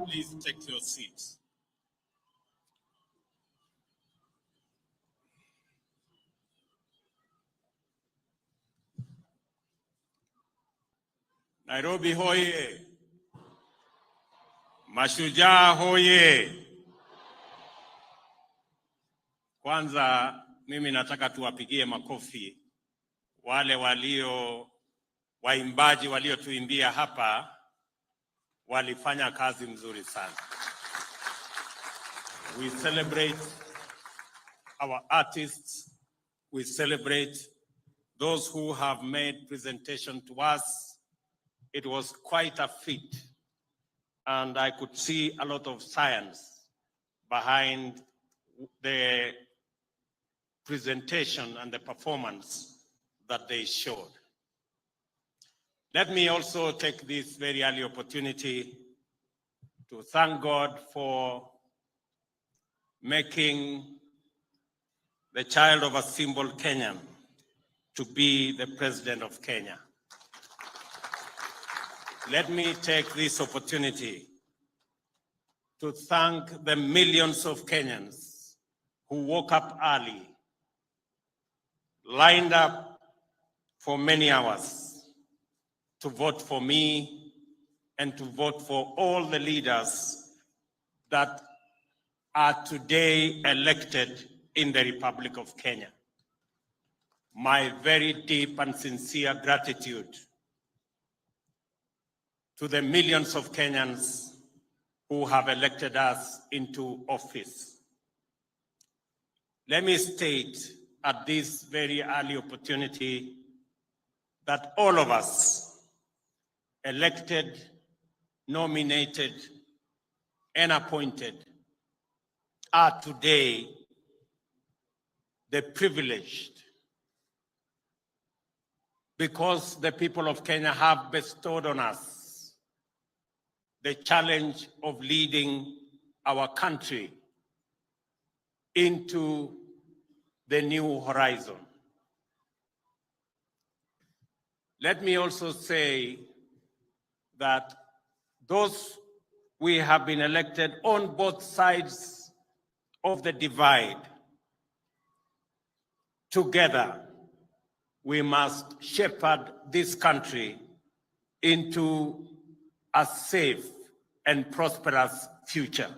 Please take your seats. Nairobi hoye! Mashujaa hoye! Kwanza mimi nataka tuwapigie makofi wale waimbaji waliotuimbia hapa, walifanya kazi mzuri sana. We celebrate our artists. We celebrate those who have made presentation to us. It was quite a feat, and I could see a lot of science behind the presentation and the performance that they showed. Let me also take this very early opportunity to thank God for making the child of a simple Kenyan to be the president of Kenya. Let me take this opportunity to thank the millions of Kenyans who woke up early, lined up for many hours to vote for me and to vote for all the leaders that are today elected in the Republic of Kenya. My very deep and sincere gratitude to the millions of Kenyans who have elected us into office. Let me state at this very early opportunity that all of us, elected, nominated, and appointed, are today the privileged, because the people of Kenya have bestowed on us the challenge of leading our country into the new horizon. Let me also say that those we have been elected on both sides of the divide, together we must shepherd this country into a safe and prosperous future.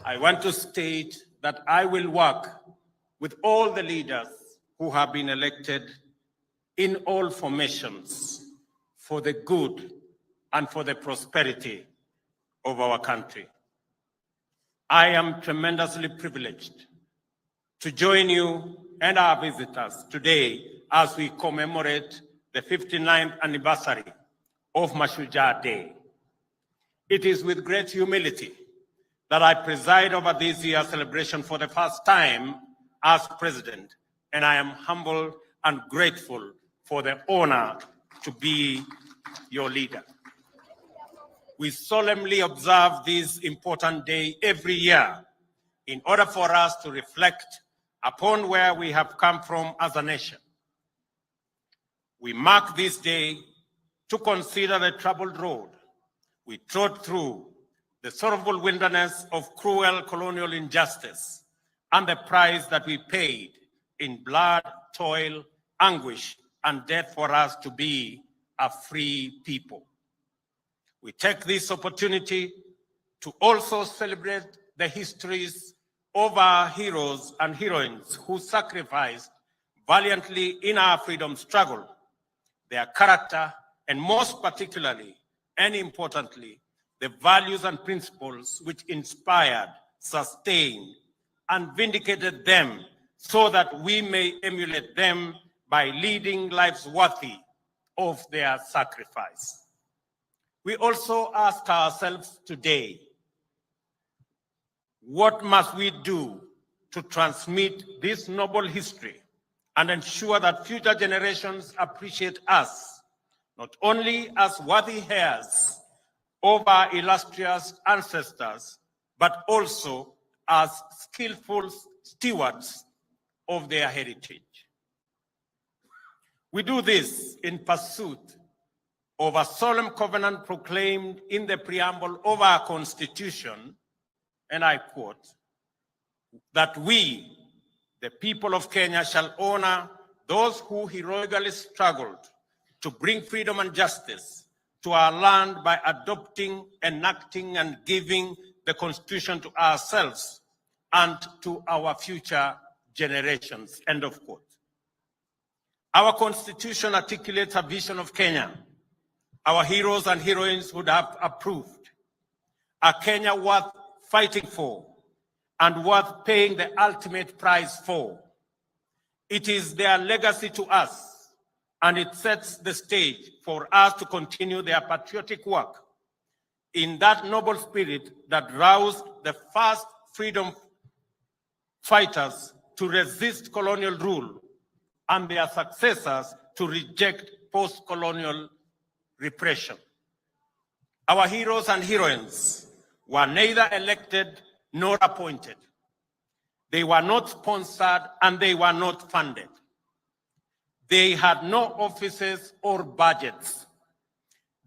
I want to state that I will work with all the leaders who have been elected in all formations for the good and for the prosperity of our country. I am tremendously privileged to join you and our visitors today as we commemorate the 59th anniversary of Mashujaa Day. It is with great humility that I preside over this year's celebration for the first time as president, and I am humbled and grateful for the honor to be your leader. We solemnly observe this important day every year in order for us to reflect upon where we have come from as a nation. We mark this day to consider the troubled road we trod through, the sorrowful wilderness of cruel colonial injustice, and the price that we paid in blood, toil, anguish, and death for us to be a free people. We take this opportunity to also celebrate the histories of our heroes and heroines who sacrificed valiantly in our freedom struggle, their character, and most particularly and importantly, the values and principles which inspired, sustained, and vindicated them so that we may emulate them by leading lives worthy of their sacrifice. We also ask ourselves today, what must we do to transmit this noble history and ensure that future generations appreciate us not only as worthy heirs of our illustrious ancestors, but also as skillful stewards of their heritage? We do this in pursuit of a solemn covenant proclaimed in the preamble of our Constitution, and I quote, that we, the people of Kenya, shall honor those who heroically struggled to bring freedom and justice to our land by adopting, enacting, and giving the Constitution to ourselves and to our future generations, end of quote. Our Constitution articulates a vision of Kenya our heroes and heroines would have approved, a Kenya worth fighting for and worth paying the ultimate price for. It is their legacy to us, and it sets the stage for us to continue their patriotic work in that noble spirit that roused the first freedom fighters to resist colonial rule and their successors to reject post-colonial repression. Our heroes and heroines were neither elected nor appointed. They were not sponsored and they were not funded. They had no offices or budgets.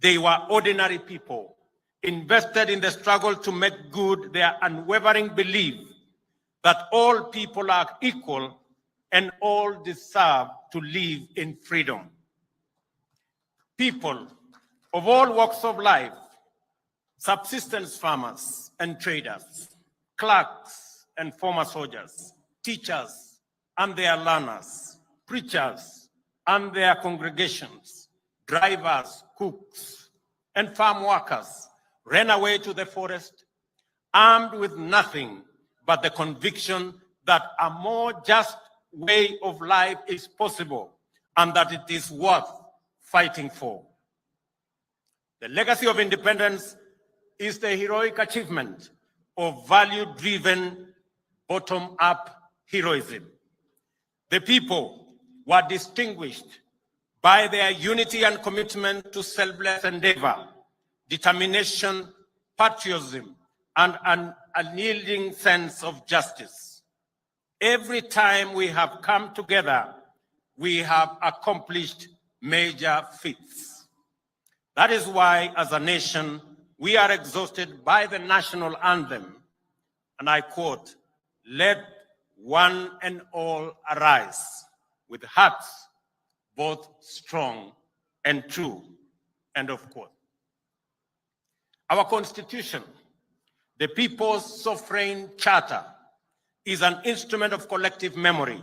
They were ordinary people invested in the struggle to make good their unwavering belief that all people are equal and all deserve to live in freedom. People of all walks of life, subsistence farmers and traders, clerks and former soldiers, teachers and their learners, preachers and their congregations, drivers, cooks, and farm workers ran away to the forest, armed with nothing but the conviction that a more just way of life is possible and that it is worth fighting for. The legacy of independence is the heroic achievement of value-driven, bottom-up heroism. The people were distinguished by their unity and commitment to selfless endeavor, determination, patriotism, and an unyielding sense of justice. Every time we have come together, we have accomplished major feats. That is why, as a nation, we are exhausted by the national anthem, and I quote, "Let one and all arise with hearts both strong and true," end of quote. Our Constitution, the People's Sovereign Charter, is an instrument of collective memory.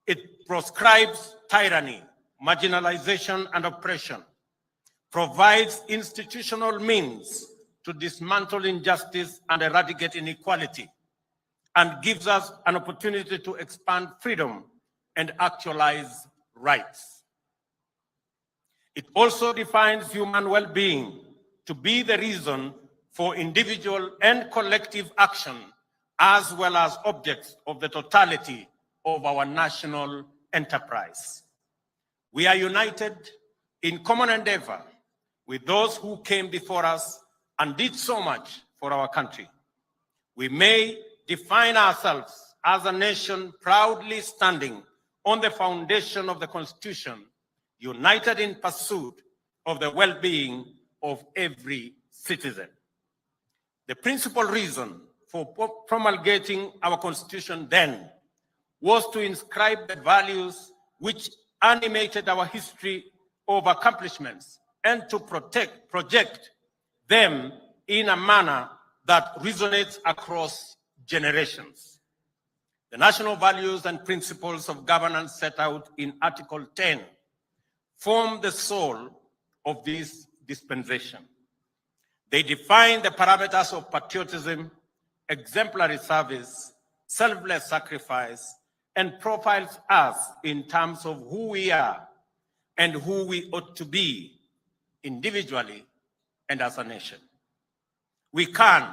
It proscribes tyranny, marginalization, and oppression, provides institutional means to dismantle injustice and eradicate inequality, and gives us an opportunity to expand freedom and actualize rights. It also defines human well-being to be the reason for individual and collective action, as well as objects of the totality of our national enterprise. We are united in common endeavor with those who came before us and did so much for our country. We may define ourselves as a nation proudly standing on the foundation of the Constitution, united in pursuit of the well-being of every citizen. The principal reason for promulgating our Constitution then was to inscribe the values which animated our history of accomplishments and to project them in a manner that resonates across generations. The national values and principles of governance set out in Article 10 form the soul of this dispensation. They define the parameters of patriotism, exemplary service, selfless sacrifice, and profiles us in terms of who we are and who we ought to be individually and as a nation. We can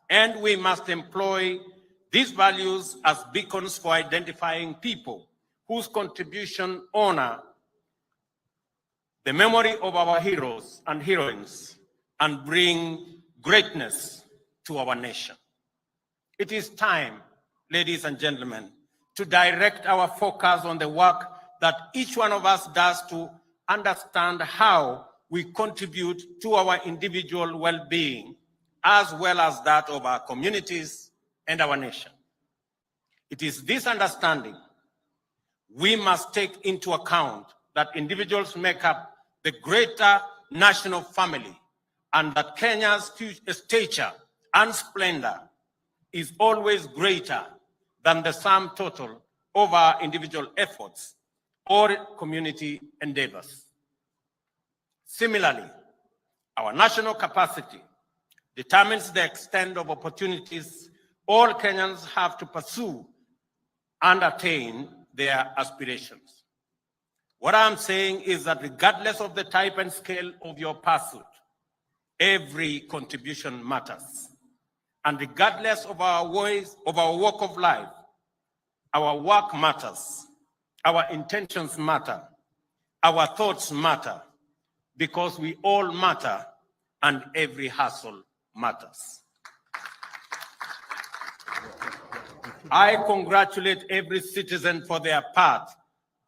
and we must employ these values as beacons for identifying people whose contribution honor the memory of our heroes and heroines and bring greatness to our nation. It is time, ladies and gentlemen, to direct our focus on the work that each one of us does to understand how we contribute to our individual well-being, as well as that of our communities and our nation. It is this understanding we must take into account that individuals make up the greater national family, and that Kenya's stature and splendor is always greater than the sum total of our individual efforts or community endeavors. Similarly, our national capacity determines the extent of opportunities all Kenyans have to pursue and attain their aspirations. What I'm saying is that regardless of the type and scale of your pursuit, every contribution matters. And regardless of our ways, of our walk of life, our work matters, our intentions matter, our thoughts matter, because we all matter and every hustle matters. I congratulate every citizen for their part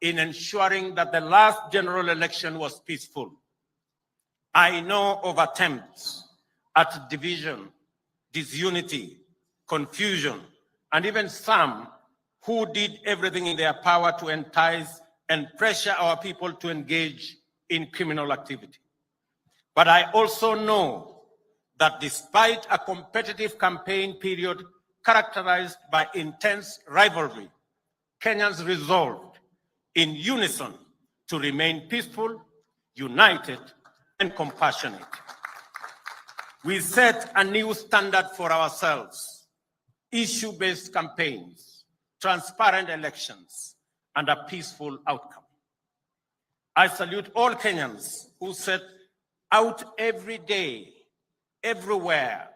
in ensuring that the last general election was peaceful. I know of attempts at division, disunity, confusion, and even some who did everything in their power to entice and pressure our people to engage in criminal activity. But I also know that despite a competitive campaign period characterized by intense rivalry, Kenyans resolved in unison to remain peaceful, united, and compassionate. We set a new standard for ourselves: issue-based campaigns, transparent elections, and a peaceful outcome. I salute all Kenyans who set out every day, everywhere,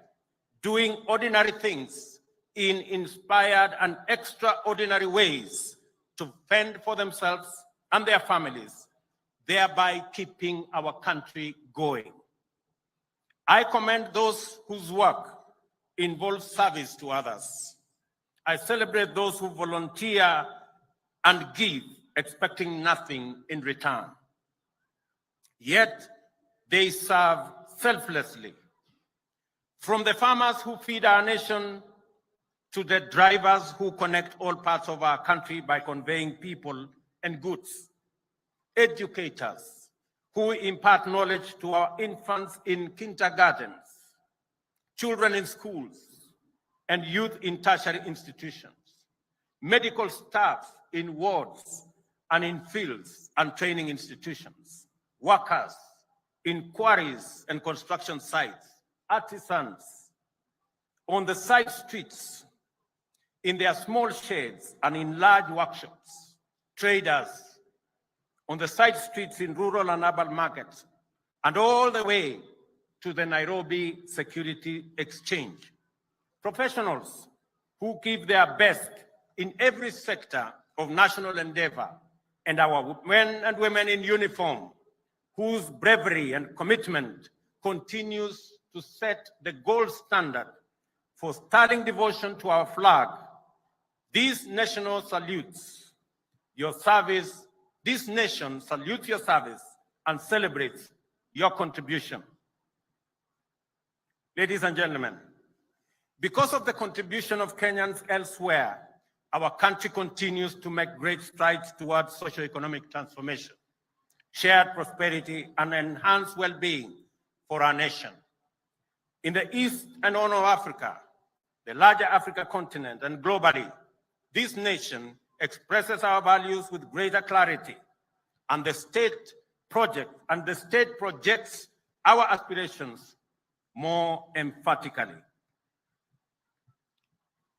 doing ordinary things in inspired and extraordinary ways to fend for themselves and their families, thereby keeping our country going. I commend those whose work involves service to others. I celebrate those who volunteer and give, expecting nothing in return. Yet they serve selflessly. From the farmers who feed our nation to the drivers who connect all parts of our country by conveying people and goods, educators who impart knowledge to our infants in kindergartens, children in schools, and youth in tertiary institutions, medical staff in wards and in fields and training institutions, workers in quarries and construction sites, artisans on the side streets, in their small sheds and in large workshops, traders on the side streets in rural and urban markets, and all the way to the Nairobi Security Exchange. Professionals who give their best in every sector of national endeavor, and our men and women in uniform, whose bravery and commitment continues to set the gold standard for sterling devotion to our flag. This national salutes your service. This nation salutes your service and celebrates your contribution. Ladies and gentlemen, because of the contribution of Kenyans elsewhere, our country continues to make great strides towards socio-economic transformation, shared prosperity, and enhanced well-being for our nation. In the East and Horn of Africa, the larger Africa continent, and globally, this nation expresses our values with greater clarity, and the state projects our aspirations more emphatically.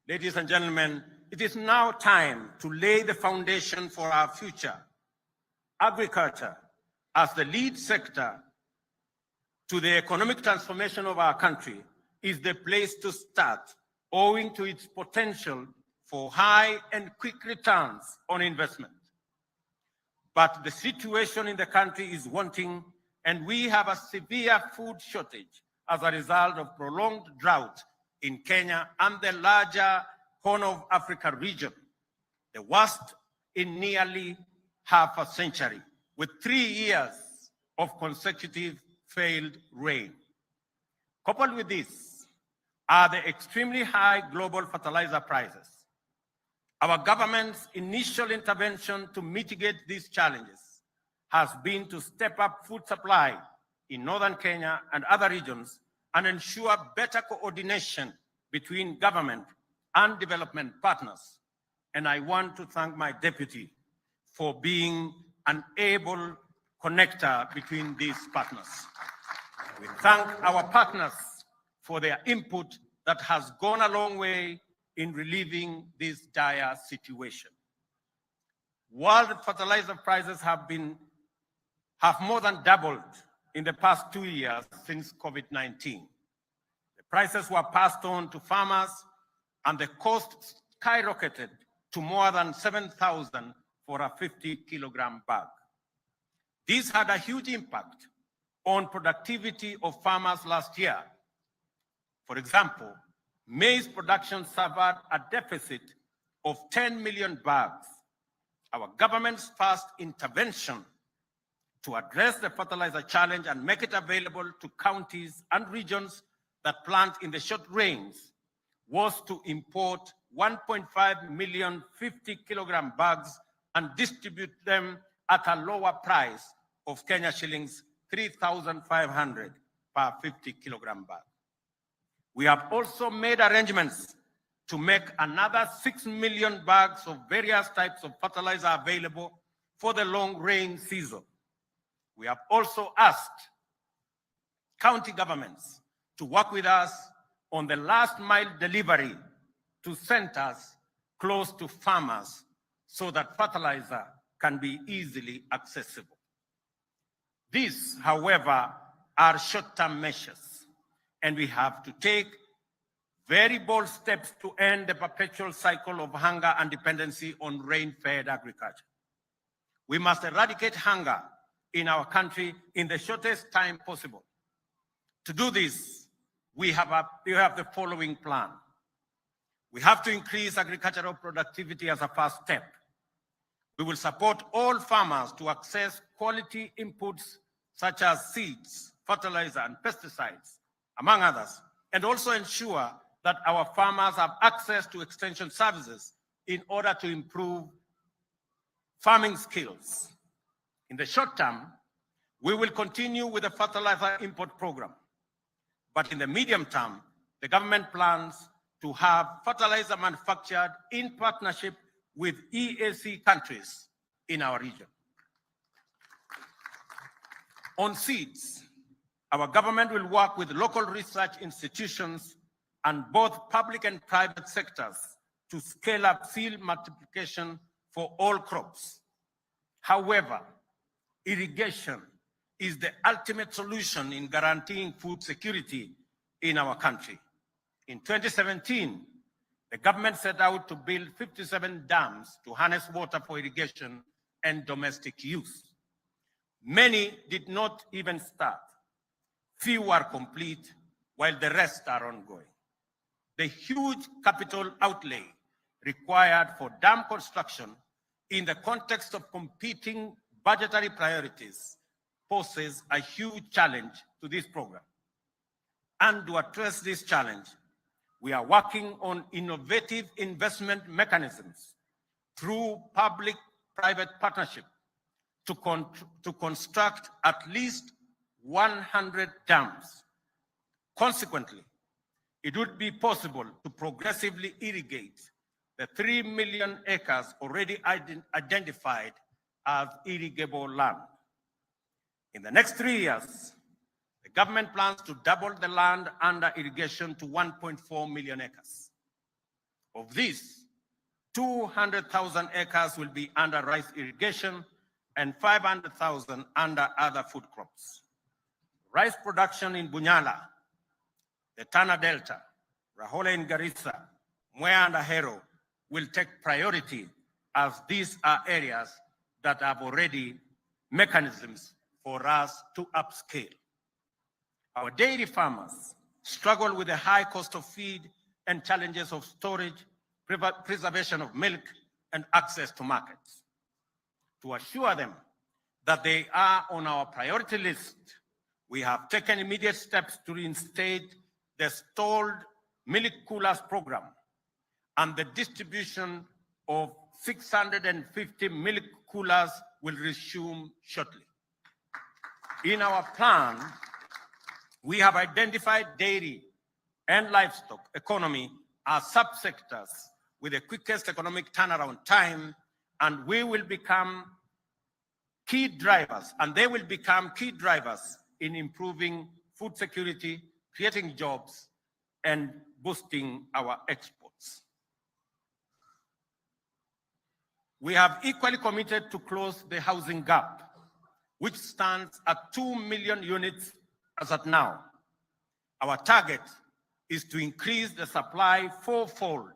Ladies and gentlemen, it is now time to lay the foundation for our future. Agriculture, as the lead sector to the economic transformation of our country, is the place to start, owing to its potential for high and quick returns on investment. But the situation in the country is wanting, and we have a severe food shortage as a result of prolonged drought in Kenya and the larger Horn of Africa region, the worst in nearly half a century, with 3 years of consecutive failed rain. Coupled with this are the extremely high global fertilizer prices. Our government's initial intervention to mitigate these challenges has been to step up food supply in northern Kenya and other regions and ensure better coordination between government and development partners. And I want to thank my deputy for being an able connector between these partners. We thank our partners for their input that has gone a long way in relieving this dire situation. World fertilizer prices have more than doubled in the past 2 years since COVID-19. The prices were passed on to farmers and the cost skyrocketed to more than 7,000 for a 50-kilogram bag. This had a huge impact on productivity of farmers last year. For example, maize production suffered a deficit of 10 million bags. Our government's first intervention to address the fertilizer challenge and make it available to counties and regions that plant in the short rains was to import 1.5 million 50-kilogram bags and distribute them at a lower price of Kenya shillings 3,500 per 50-kilogram bag. We have also made arrangements to make another 6 million bags of various types of fertilizer available for the long rain season. We have also asked county governments to work with us on the last mile delivery to centers close to farmers so that fertilizer can be easily accessible. These, however, are short-term measures, and we have to take very bold steps to end the perpetual cycle of hunger and dependency on rain-fed agriculture. We must eradicate hunger in our country in the shortest time possible. To do this, we have the following plan. We have to increase agricultural productivity as a first step. We will support all farmers to access quality inputs such as seeds, fertilizer, and pesticides, among others, and also ensure that our farmers have access to extension services in order to improve farming skills. In the short term, we will continue with the fertilizer import program. But in the medium term, the government plans to have fertilizer manufactured in partnership with EAC countries in our region. On seeds, our government will work with local research institutions and both public and private sectors to scale up field multiplication for all crops. However, irrigation is the ultimate solution in guaranteeing food security in our country. In 2017, the government set out to build 57 dams to harness water for irrigation and domestic use. Many did not even start. Few are complete, while the rest are ongoing. The huge capital outlay required for dam construction in the context of competing budgetary priorities poses a huge challenge to this program. And to address this challenge, we are working on innovative investment mechanisms through public-private partnership to construct at least 100 dams. Consequently, it would be possible to progressively irrigate the 3 million acres already identified as irrigable land. In the next 3 years, the government plans to double the land under irrigation to 1.4 million acres. Of this, 200,000 acres will be under rice irrigation and 500,000 under other food crops. Rice production in Bunyala, the Tana Delta, Rahole in Garissa, Mwea and Ahero will take priority as these are areas that have already mechanisms for us to upscale. Our dairy farmers struggle with the high cost of feed and challenges of storage, preservation of milk, and access to markets. To assure them that they are on our priority list, we have taken immediate steps to reinstate the stalled milk coolers program, and the distribution of 650 milk coolers will resume shortly. In our plan, we have identified dairy and livestock economy as subsectors with the quickest economic turnaround time, and we will become key drivers, and they will become key drivers in improving food security, creating jobs, and boosting our exports. We have equally committed to close the housing gap, which stands at 2 million units as at now. Our target is to increase the supply fourfold,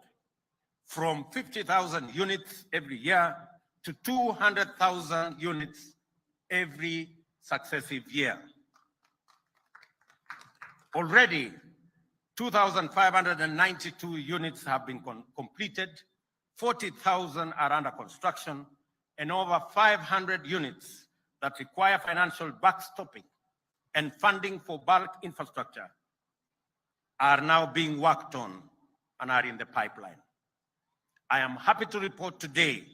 from 50,000 units every year to 200,000 units every successive year. Already, 2,592 units have been completed, 40,000 are under construction, and over 500 units that require financial backstopping and funding for bulk infrastructure are now being worked on and are in the pipeline. I am happy to report today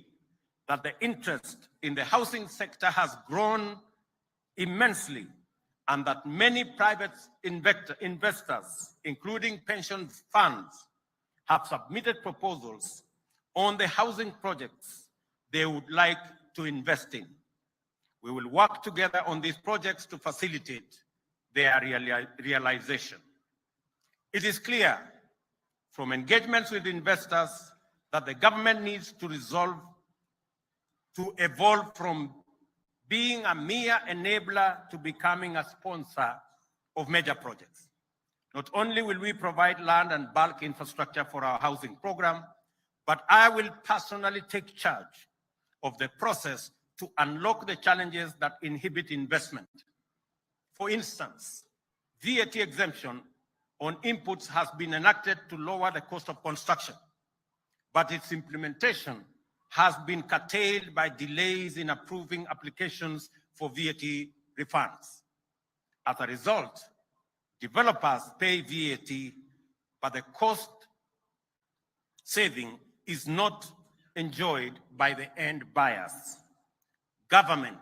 that the interest in the housing sector has grown immensely, and that many private investors, including pension funds, have submitted proposals on the housing projects they would like to invest in. We will work together on these projects to facilitate their realization. It is clear from engagements with investors that the government needs to evolve from being a mere enabler to becoming a sponsor of major projects. Not only will we provide land and bulk infrastructure for our housing program, but I will personally take charge of the process to unlock the challenges that inhibit investment. For instance, VAT exemption on inputs has been enacted to lower the cost of construction, but its implementation has been curtailed by delays in approving applications for VAT refunds. As a result, developers pay VAT, but the cost saving is not enjoyed by the end buyers. Government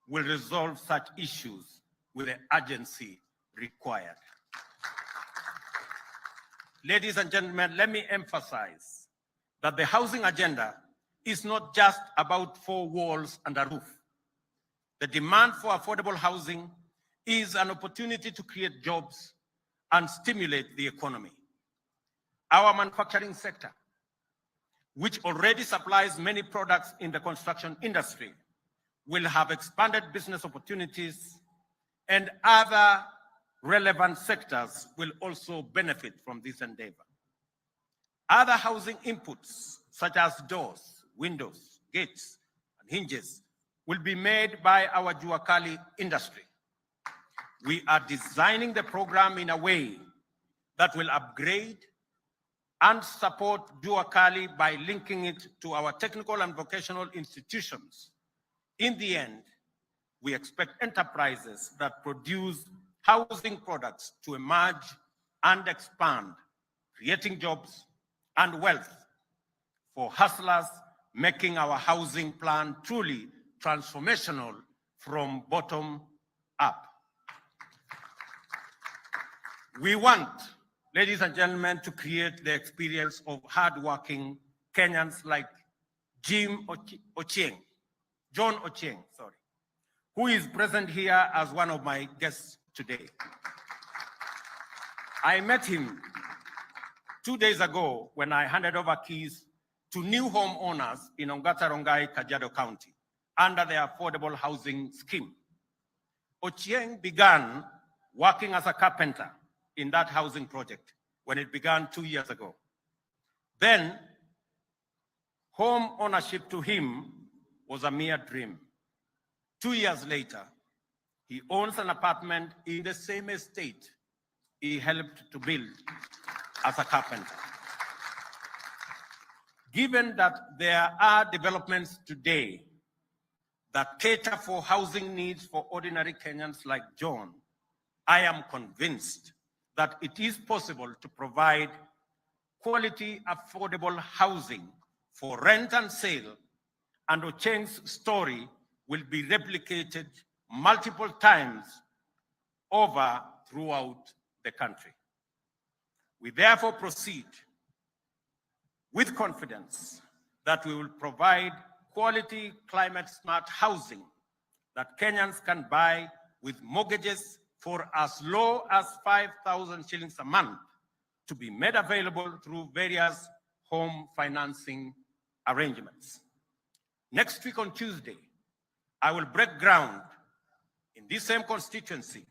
will resolve such issues with the urgency required. Ladies and gentlemen, let me emphasize that the housing agenda is not just about four walls and a roof. The demand for affordable housing is an opportunity to create jobs and stimulate the economy. Our manufacturing sector, which already supplies many products in the construction industry, will have expanded business opportunities, and other relevant sectors will also benefit from this endeavor. Other housing inputs, such as doors, windows, gates, and hinges, will be made by our Jua Kali industry. We are designing the program in a way that will upgrade and support Jua Kali by linking it to our technical and vocational institutions. In the end, we expect enterprises that produce housing products to emerge and expand, creating jobs and wealth for hustlers, making our housing plan truly transformational from bottom up. We want, ladies and gentlemen, to create the experience of hardworking Kenyans like John Ochieng, who is present here as one of my guests today. I met him 2 days ago when I handed over keys to new homeowners in Ongata Rongai, Kajiado County, under the Affordable Housing Scheme. Ochieng began working as a carpenter in that housing project when it began 2 years ago. Then, home ownership to him was a mere dream. 2 years later, he owns an apartment in the same estate he helped to build as a carpenter. Given that there are developments today that cater for housing needs for ordinary Kenyans like John, I am convinced that it is possible to provide quality, affordable housing for rent and sale, and Ocheng's story will be replicated multiple times over throughout the country. We therefore proceed with confidence that we will provide quality, climate-smart housing that Kenyans can buy with mortgages for as low as 5,000 shillings a month, to be made available through various home financing arrangements. Next week on Tuesday, I will break ground in this same constituency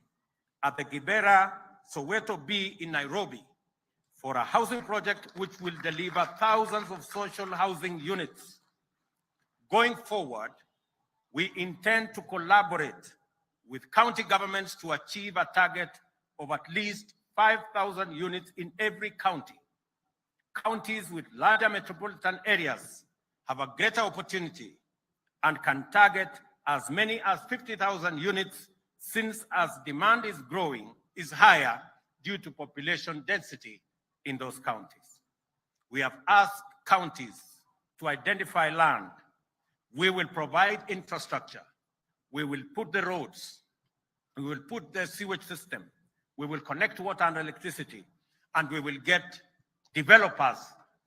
at the Kibera Soweto B in Nairobi for a housing project which will deliver thousands of social housing units. Going forward, we intend to collaborate with county governments to achieve a target of at least 5,000 units in every county. Counties with larger metropolitan areas have a greater opportunity and can target as many as 50,000 units, since as demand is higher due to population density in those counties. We have asked counties to identify land. We will provide infrastructure. We will put the roads. We will put the sewage system. We will connect water and electricity, and we will get developers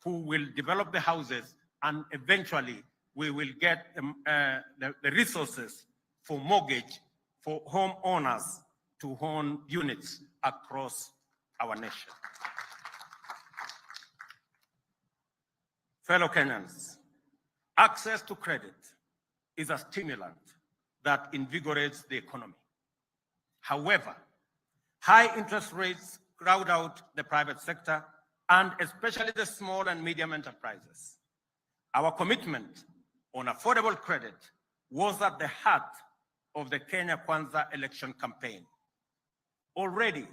who will develop the houses, and eventually we will get the resources for mortgage for homeowners to own units across our nation. Fellow Kenyans, access to credit is a stimulant that invigorates the economy. However, high interest rates crowd out the private sector, and especially the small and medium enterprises. Our commitment on affordable credit was at the heart of the Kenya Kwanza election campaign. Already,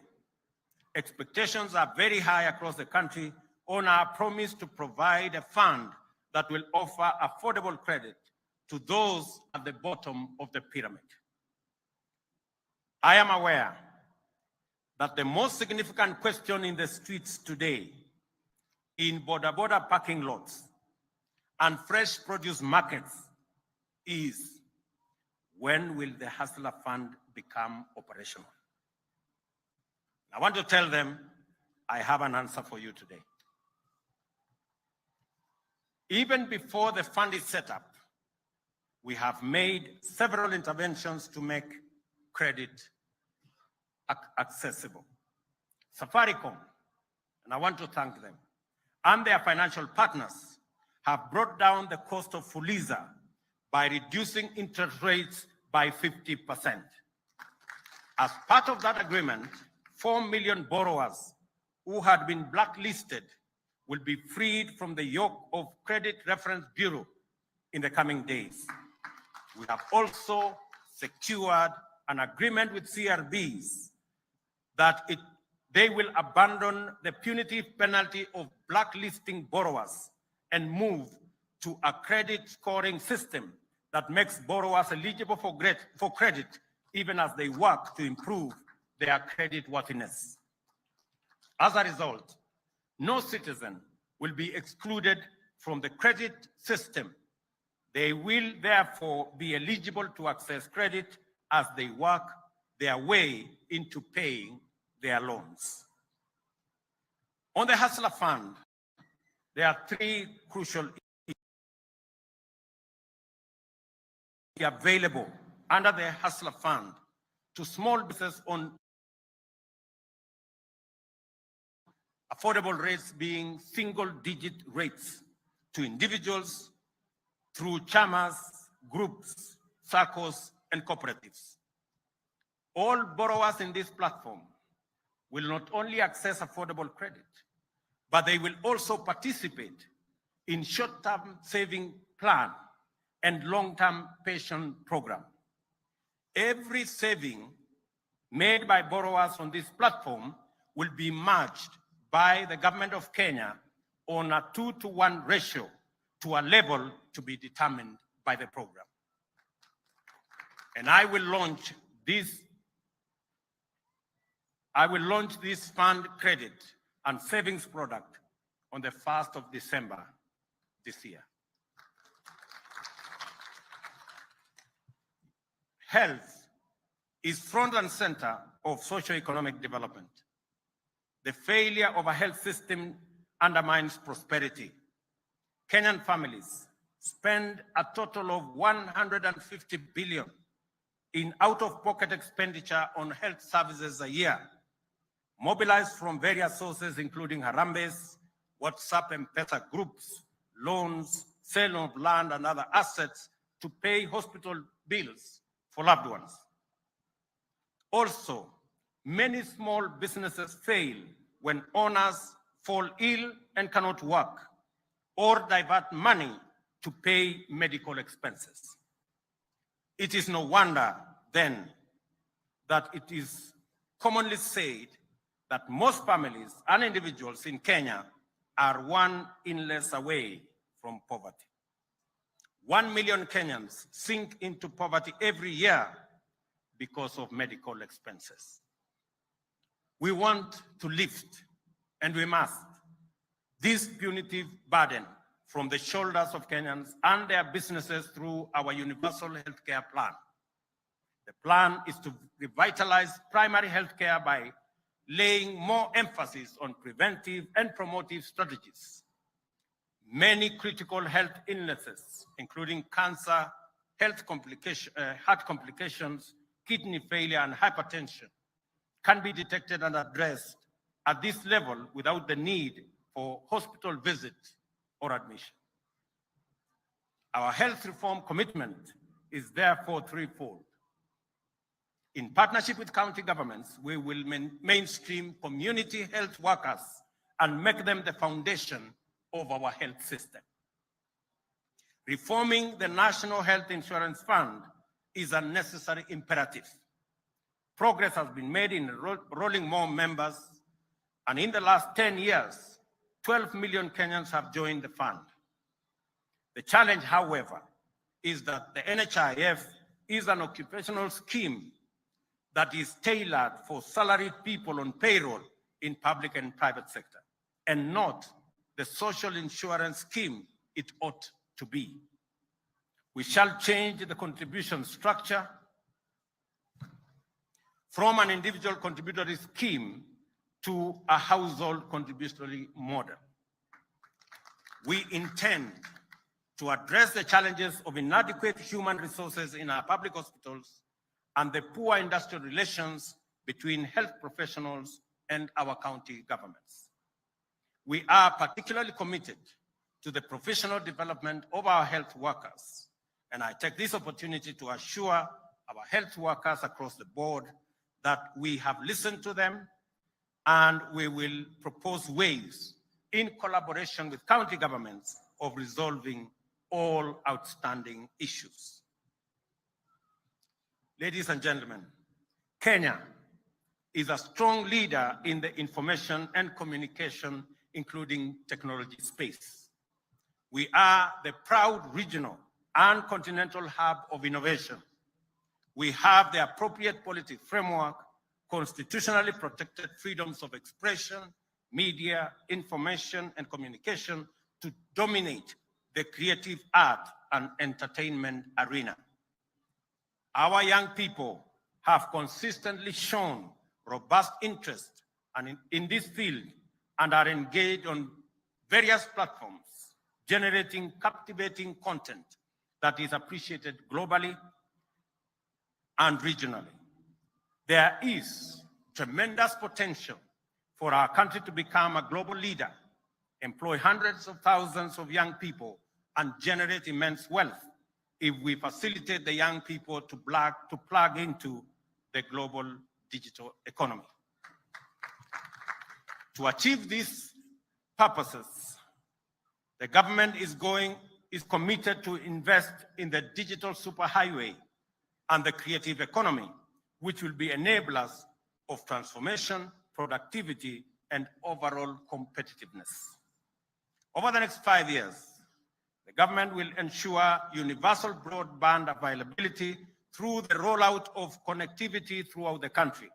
expectations are very high across the country on our promise to provide a fund that will offer affordable credit to those at the bottom of the pyramid. I am aware that the most significant question in the streets today, in border parking lots and fresh produce markets, is when will the Hustler Fund become operational? I want to tell them I have an answer for you today. Even before the fund is set up, we have made several interventions to make credit accessible. Safaricom, and I want to thank them, and their financial partners have brought down the cost of Fuliza by reducing interest rates by 50%. As part of that agreement, 4 million borrowers who had been blacklisted will be freed from the yoke of Credit Reference Bureau in the coming days. We have also secured an agreement with CRBs that they will abandon the punitive penalty of blacklisting borrowers and move to a credit scoring system that makes borrowers eligible for credit even as they work to improve their credit worthiness. As a result, no citizen will be excluded from the credit system. They will therefore be eligible to access credit as they work their way into paying their loans. On the Hustler Fund, there are three crucial available under the Hustler Fund to small businesses on affordable rates, being single-digit rates to individuals through chamas, groups, circles, and cooperatives. All borrowers in this platform will not only access affordable credit, but they will also participate in short-term saving plan and long-term pension program. Every saving made by borrowers on this platform will be matched by the government of Kenya on a 2-to-1 ratio to a level to be determined by the program. And I will launch this fund credit and savings product on the 1st of December this year. Health is front and center of socio-economic development. The failure of a health system undermines prosperity. Kenyan families spend a total of 150 billion in out-of-pocket expenditure on health services a year, mobilized from various sources including Harambes, WhatsApp and M-Pesa groups, loans, sale of land and other assets to pay hospital bills for loved ones. Also, many small businesses fail when owners fall ill and cannot work, or divert money to pay medical expenses. It is no wonder, then, that it is commonly said that most families and individuals in Kenya are one illness away from poverty. 1 million Kenyans sink into poverty every year because of medical expenses. We want to lift, and we must, this punitive burden from the shoulders of Kenyans and their businesses through our universal healthcare plan. The plan is to revitalize primary healthcare by laying more emphasis on preventive and promotive strategies. Many critical health illnesses, including cancer, heart complications, kidney failure, and hypertension, can be detected and addressed at this level without the need for hospital visit or admission. Our health reform commitment is therefore threefold. In partnership with county governments, we will mainstream community health workers and make them the foundation of our health system. Reforming the National Health Insurance Fund is a necessary imperative. Progress has been made in enrolling more members, and in the last 10 years, 12 million Kenyans have joined the fund. The challenge, however, is that the NHIF is an occupational scheme that is tailored for salaried people on payroll in public and private sector, and not the social insurance scheme it ought to be. We shall change the contribution structure from an individual contributory scheme to a household contributory model. We intend to address the challenges of inadequate human resources in our public hospitals and the poor industrial relations between health professionals and our county governments. We are particularly committed to the professional development of our health workers, and I take this opportunity to assure our health workers across the board that we have listened to them and we will propose ways in collaboration with county governments of resolving all outstanding issues. Ladies and gentlemen, Kenya is a strong leader in the information and communication, including technology space. We are the proud regional and continental hub of innovation. We have the appropriate policy framework, constitutionally protected freedoms of expression, media, information, and communication to dominate the creative art and entertainment arena. Our young people have consistently shown robust interest in this field and are engaged on various platforms, generating captivating content that is appreciated globally and regionally. There is tremendous potential for our country to become a global leader, employ hundreds of thousands of young people, and generate immense wealth if we facilitate the young people to plug into the global digital economy. To achieve these purposes, the government is committed to invest in the digital superhighway and the creative economy, which will be enablers of transformation, productivity, and overall competitiveness. Over the next 5 years, the government will ensure universal broadband availability through the rollout of connectivity throughout the country.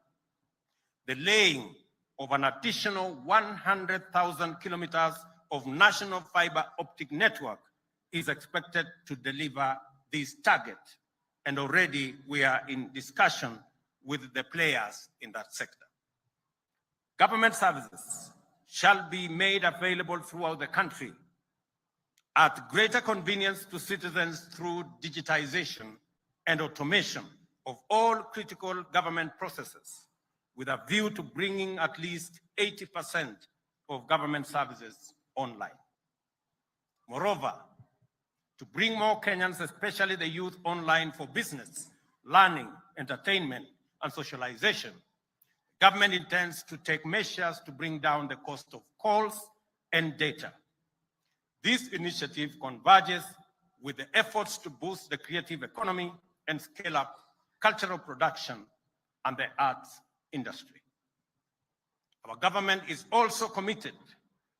The laying of an additional 100,000 kilometers of national fiber optic network is expected to deliver this target, and already we are in discussion with the players in that sector. Government services shall be made available throughout the country at greater convenience to citizens through digitization and automation of all critical government processes, with a view to bringing at least 80% of government services online. Moreover, to bring more Kenyans, especially the youth, online for business, learning, entertainment, and socialization, government intends to take measures to bring down the cost of calls and data. This initiative converges with the efforts to boost the creative economy and scale up cultural production and the arts industry. Our government is also committed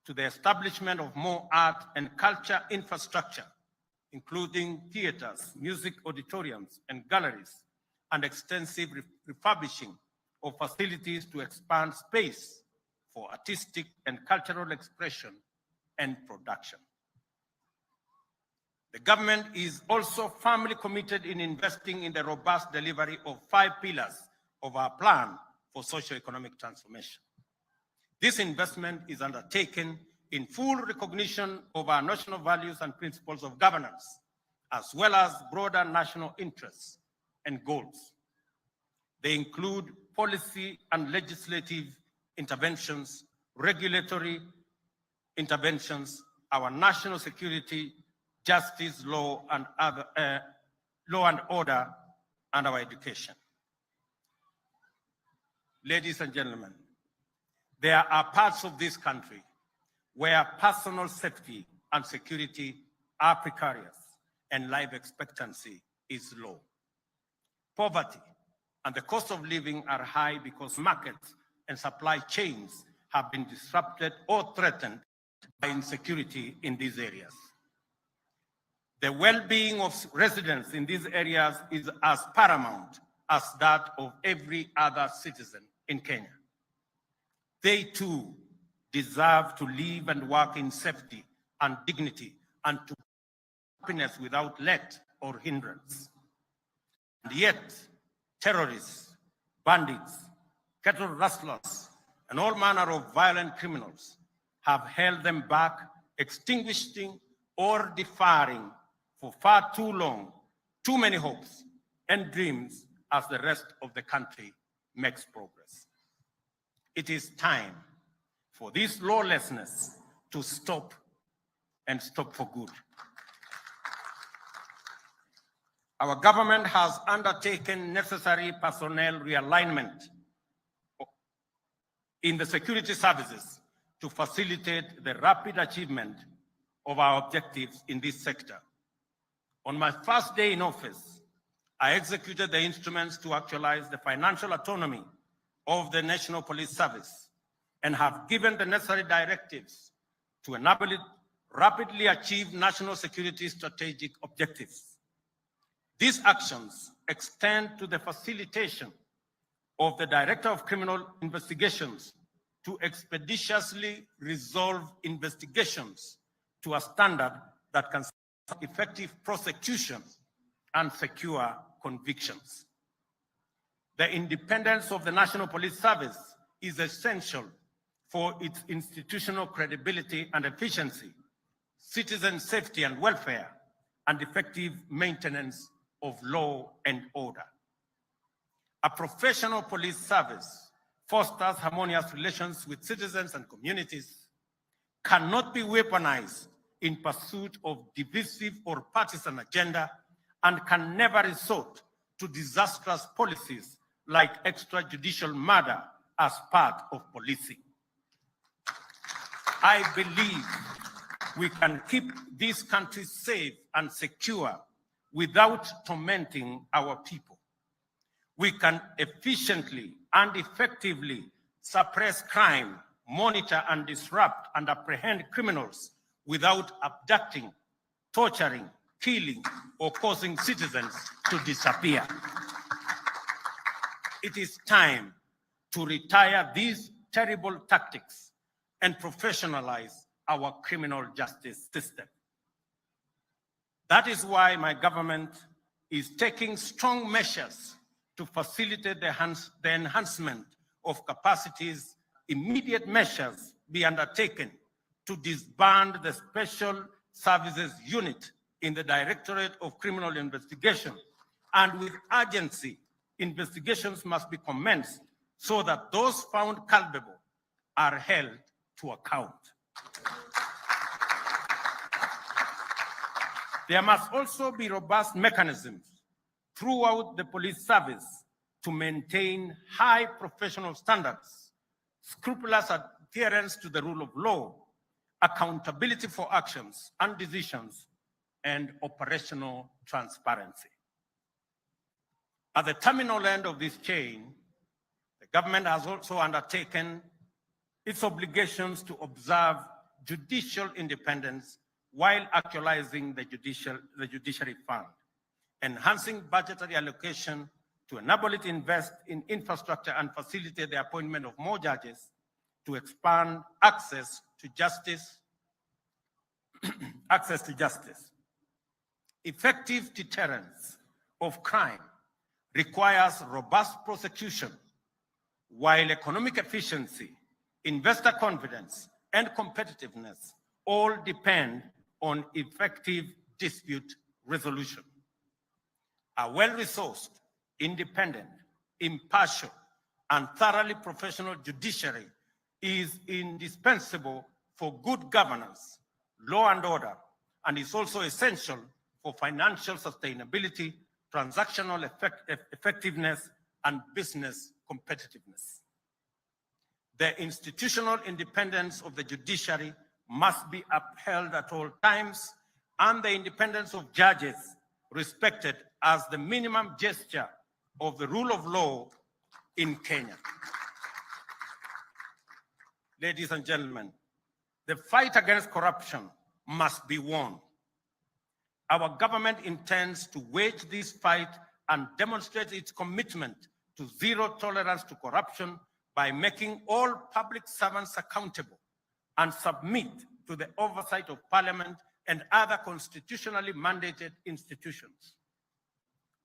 to the establishment of more art and culture infrastructure, including theaters, music auditoriums, and galleries, and extensive refurbishing of facilities to expand space for artistic and cultural expression and production. The government is also firmly committed in investing in the robust delivery of 5 pillars of our plan for socio-economic transformation. This investment is undertaken in full recognition of our national values and principles of governance, as well as broader national interests and goals. They include policy and legislative interventions, regulatory interventions, our national security, justice, law and order, and our education. Ladies and gentlemen, there are parts of this country where personal safety and security are precarious and life expectancy is low. Poverty and the cost of living are high because markets and supply chains have been disrupted or threatened by insecurity in these areas. The well-being of residents in these areas is as paramount as that of every other citizen in Kenya. They too deserve to live and work in safety and dignity and to happiness without let or hindrance. And yet, terrorists, bandits, cattle rustlers, and all manner of violent criminals have held them back, extinguishing or deferring for far too long, too many hopes and dreams as the rest of the country makes progress. It is time for this lawlessness to stop, and stop for good. Our government has undertaken necessary personnel realignment in the security services to facilitate the rapid achievement of our objectives in this sector. On my first day in office, I executed the instruments to actualize the financial autonomy of the National Police Service and have given the necessary directives to enable it rapidly achieve national security strategic objectives. These actions extend to the facilitation of the Director of Criminal Investigations to expeditiously resolve investigations to a standard that can support effective prosecution and secure convictions. The independence of the National Police Service is essential for its institutional credibility and efficiency, citizen safety and welfare, and effective maintenance of law and order. A professional police service fosters harmonious relations with citizens and communities, cannot be weaponized in pursuit of divisive or partisan agenda, and can never resort to disastrous policies like extrajudicial murder as part of policing. I believe we can keep this country safe and secure without tormenting our people. We can efficiently and effectively suppress crime, monitor and disrupt and apprehend criminals without abducting, torturing, killing, or causing citizens to disappear. It is time to retire these terrible tactics and professionalize our criminal justice system. That is why my government is taking strong measures to facilitate the enhancement of capacities. Immediate measures be undertaken to disband the Special Services Unit in the Directorate of Criminal Investigation, and with urgency, investigations must be commenced so that those found culpable are held to account. There must also be robust mechanisms throughout the police service to maintain high professional standards, scrupulous adherence to the rule of law, accountability for actions and decisions, and operational transparency. At the terminal end of this chain, the government has also undertaken its obligations to observe judicial independence while actualizing the judiciary fund, enhancing budgetary allocation to enable it to invest in infrastructure and facilitate the appointment of more judges, to expand access to justice. Effective deterrence of crime requires robust prosecution, while economic efficiency, investor confidence, and competitiveness all depend on effective dispute resolution. A well-resourced, independent, impartial, and thoroughly professional judiciary is indispensable for good governance, law and order, and is also essential for financial sustainability, transactional effectiveness, and business competitiveness. The institutional independence of the judiciary must be upheld at all times, and the independence of judges respected as the minimum gesture of the rule of law in Kenya. Ladies and gentlemen, the fight against corruption must be won. Our government intends to wage this fight and demonstrate its commitment to zero tolerance to corruption by making all public servants accountable and submit to the oversight of Parliament and other constitutionally mandated institutions.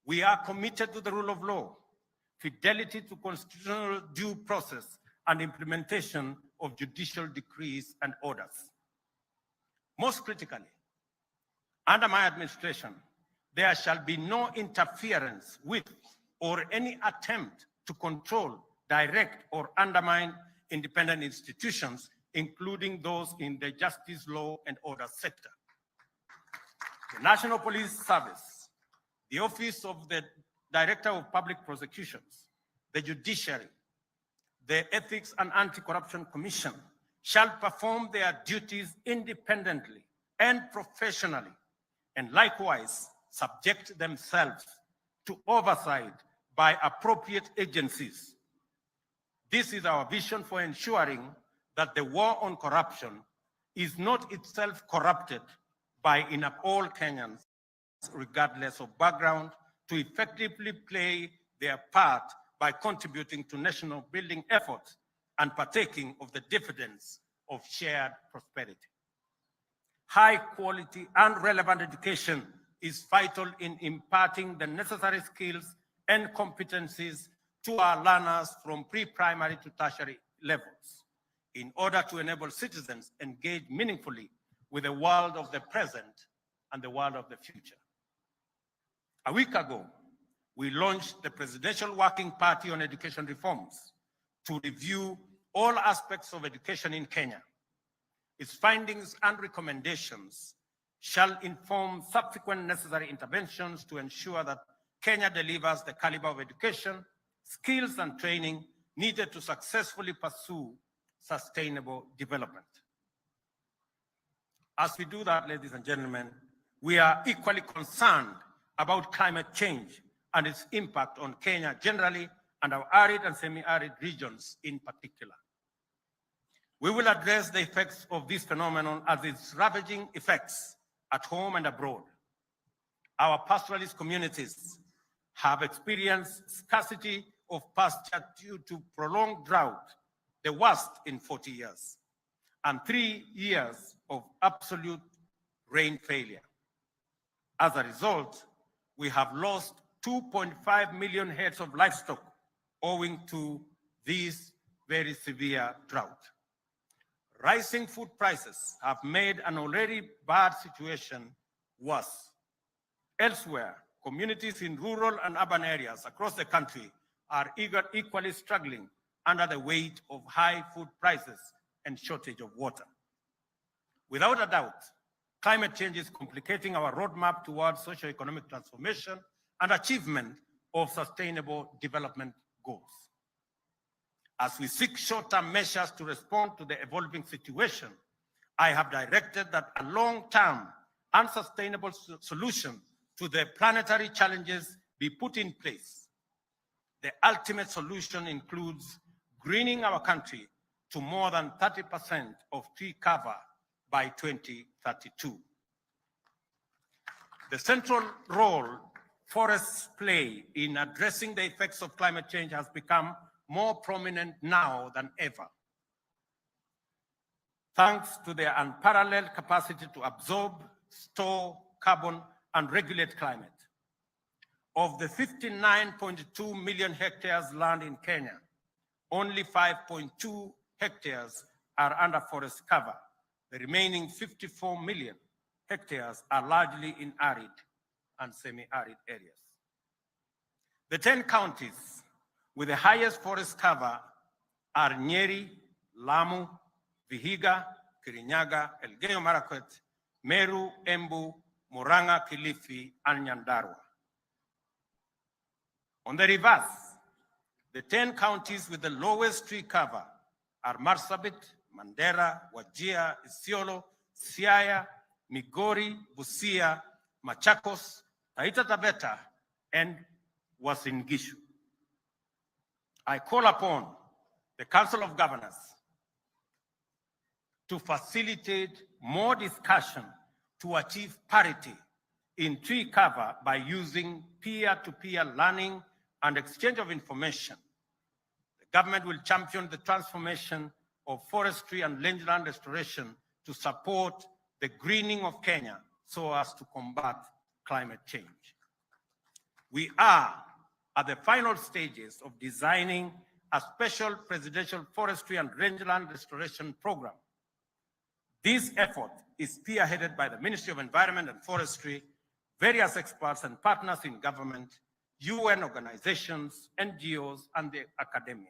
We are committed to the rule of law, fidelity to constitutional due process, and implementation of judicial decrees and orders. Most critically, under my administration, there shall be no interference with or any attempt to control, direct, or undermine independent institutions, including those in the justice, law, and order sector. The National Police Service, the Office of the Director of Public Prosecutions, the Judiciary, the Ethics and Anti-Corruption Commission shall perform their duties independently and professionally, and likewise subject themselves to oversight by appropriate agencies. This is our vision for ensuring that the war on corruption is not itself corrupted by all Kenyans, regardless of background, to effectively play their part by contributing to national building efforts and partaking of the dividends of shared prosperity. High quality and relevant education is vital in imparting the necessary skills and competencies to our learners from pre-primary to tertiary levels in order to enable citizens engage meaningfully with the world of the present and the world of the future. A week ago, we launched the Presidential Working Party on Education Reforms to review all aspects of education in Kenya. Its findings and recommendations shall inform subsequent necessary interventions to ensure that Kenya delivers the caliber of education, skills, and training needed to successfully pursue sustainable development. As we do that, ladies and gentlemen, we are equally concerned about climate change and its impact on Kenya generally and our arid and semi-arid regions in particular. We will address the effects of this phenomenon as its ravaging effects at home and abroad. Our pastoralist communities have experienced scarcity of pasture due to prolonged drought, the worst in 40 years, and 3 years of absolute rain failure. As a result, we have lost 2.5 million heads of livestock owing to this very severe drought. Rising food prices have made an already bad situation worse. Elsewhere, communities in rural and urban areas across the country are equally struggling under the weight of high food prices and shortage of water. Without a doubt, climate change is complicating our roadmap towards socio-economic transformation and achievement of sustainable development goals. As we seek short-term measures to respond to the evolving situation, I have directed that a long-term and sustainable solution to the planetary challenges be put in place. The ultimate solution includes greening our country to more than 30% of tree cover by 2032. The central role forests play in addressing the effects of climate change has become more prominent now than ever, thanks to their unparalleled capacity to absorb, store carbon, and regulate climate. Of the 59.2 million hectares land in Kenya, only 5.2 hectares are under forest cover. The remaining 54 million hectares are largely in arid and semi-arid areas. The 10 counties with the highest forest cover are Nyeri, Lamu, Vihiga, Kirinyaga, Elgeyo Marakwet, Meru, Embu, Murang'a, Kilifi, and Nyandarua. On the reverse, the 10 counties with the lowest tree cover are Marsabit, Mandera, Wajir, Isiolo, Siaya, Migori, Busia, Machakos, Taita Taveta, and Uasin Gishu. I call upon the Council of Governors to facilitate more discussion to achieve parity in tree cover by using peer-to-peer learning and exchange of information. The government will champion the transformation of forestry and rangeland restoration to support the greening of Kenya so as to combat climate change. We are at the final stages of designing a special presidential forestry and rangeland restoration program. This effort is spearheaded by the Ministry of Environment and Forestry, various experts and partners in government, UN organizations, NGOs, and the academia.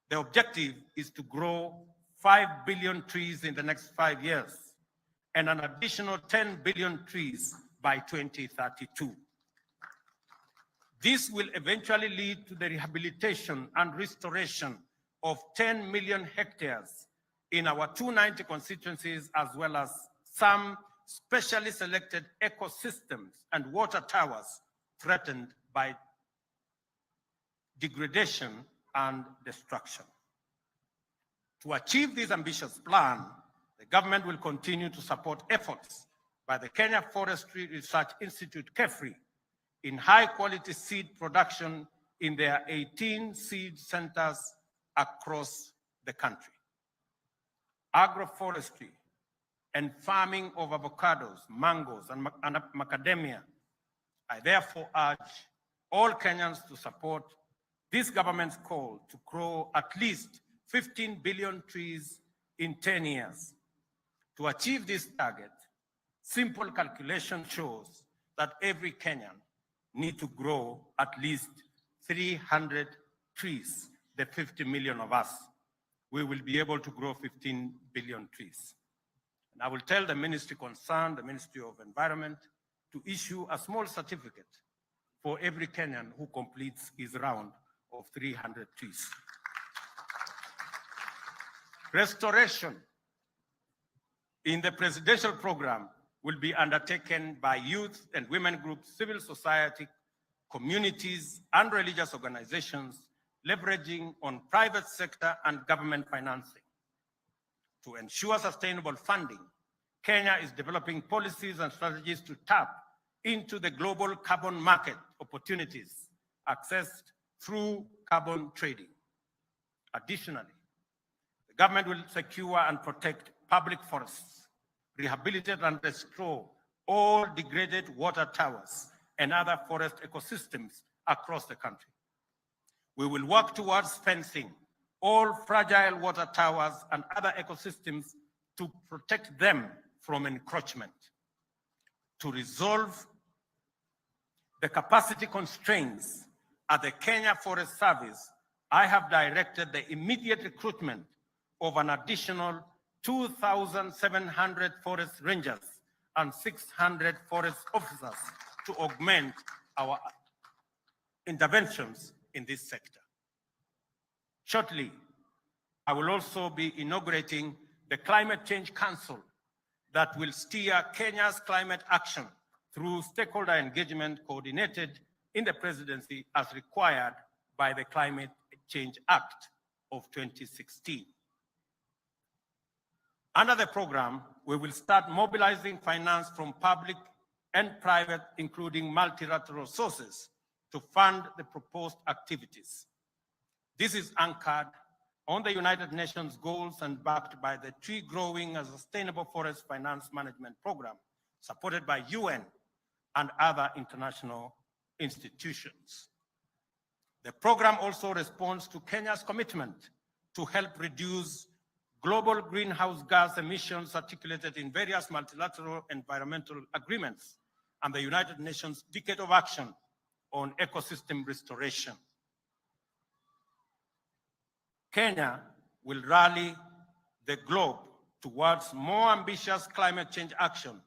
The objective is to grow 5 billion trees in the next 5 years and an additional 10 billion trees by 2032. This will eventually lead to the rehabilitation and restoration of 10 million hectares in our 290 constituencies, as well as some specially selected ecosystems and water towers threatened by degradation and destruction. To achieve this ambitious plan, the government will continue to support efforts by the Kenya Forestry Research Institute, KEFRI, in high-quality seed production in their 18 seed centers across the country. Agroforestry and farming of avocados, mangoes, and macadamia. I therefore urge all Kenyans to support this government's call to grow at least 15 billion trees in 10 years. To achieve this target, simple calculation shows that every Kenyan needs to grow at least 300 trees. The 50 million of us, we will be able to grow 15 billion trees. And I will tell the ministry concerned, the Ministry of Environment, to issue a small certificate for every Kenyan who completes his round of 300 trees. Restoration in the presidential program will be undertaken by youth and women groups, civil society, communities, and religious organizations, leveraging on private sector and government financing. To ensure sustainable funding, Kenya is developing policies and strategies to tap into the global carbon market opportunities accessed through carbon trading. Additionally, the government will secure and protect public forests, rehabilitate and restore all degraded water towers and other forest ecosystems across the country. We will work towards fencing all fragile water towers and other ecosystems to protect them from encroachment. To resolve the capacity constraints at the Kenya Forest Service, I have directed the immediate recruitment of an additional 2,700 forest rangers and 600 forest officers to augment our interventions in this sector. Shortly, I will also be inaugurating the Climate Change Council that will steer Kenya's climate action through stakeholder engagement coordinated in the presidency as required by the Climate Change Act of 2016. Under the program, we will start mobilizing finance from public and private, including multilateral sources, to fund the proposed activities. This is anchored on the United Nations goals and backed by the Tree Growing and Sustainable Forest Finance Management Program, supported by UN and other international institutions. The program also responds to Kenya's commitment to help reduce global greenhouse gas emissions articulated in various multilateral environmental agreements and the United Nations Decade of Action on Ecosystem Restoration. Kenya will rally the globe towards more ambitious climate change action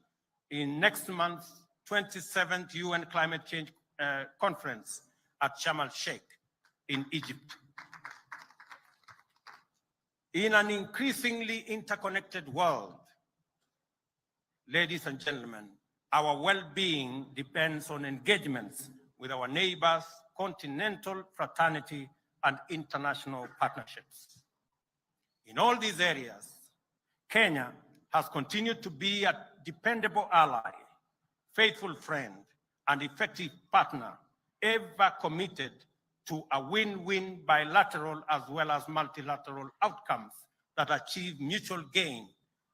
in next month's 27th UN Climate Change Conference at Sharm el-Sheikh in Egypt. In an increasingly interconnected world, ladies and gentlemen, our well-being depends on engagements with our neighbors, continental fraternity, and international partnerships. In all these areas, Kenya has continued to be a dependable ally, faithful friend, and effective partner, ever committed to a win-win bilateral as well as multilateral outcomes that achieve mutual gain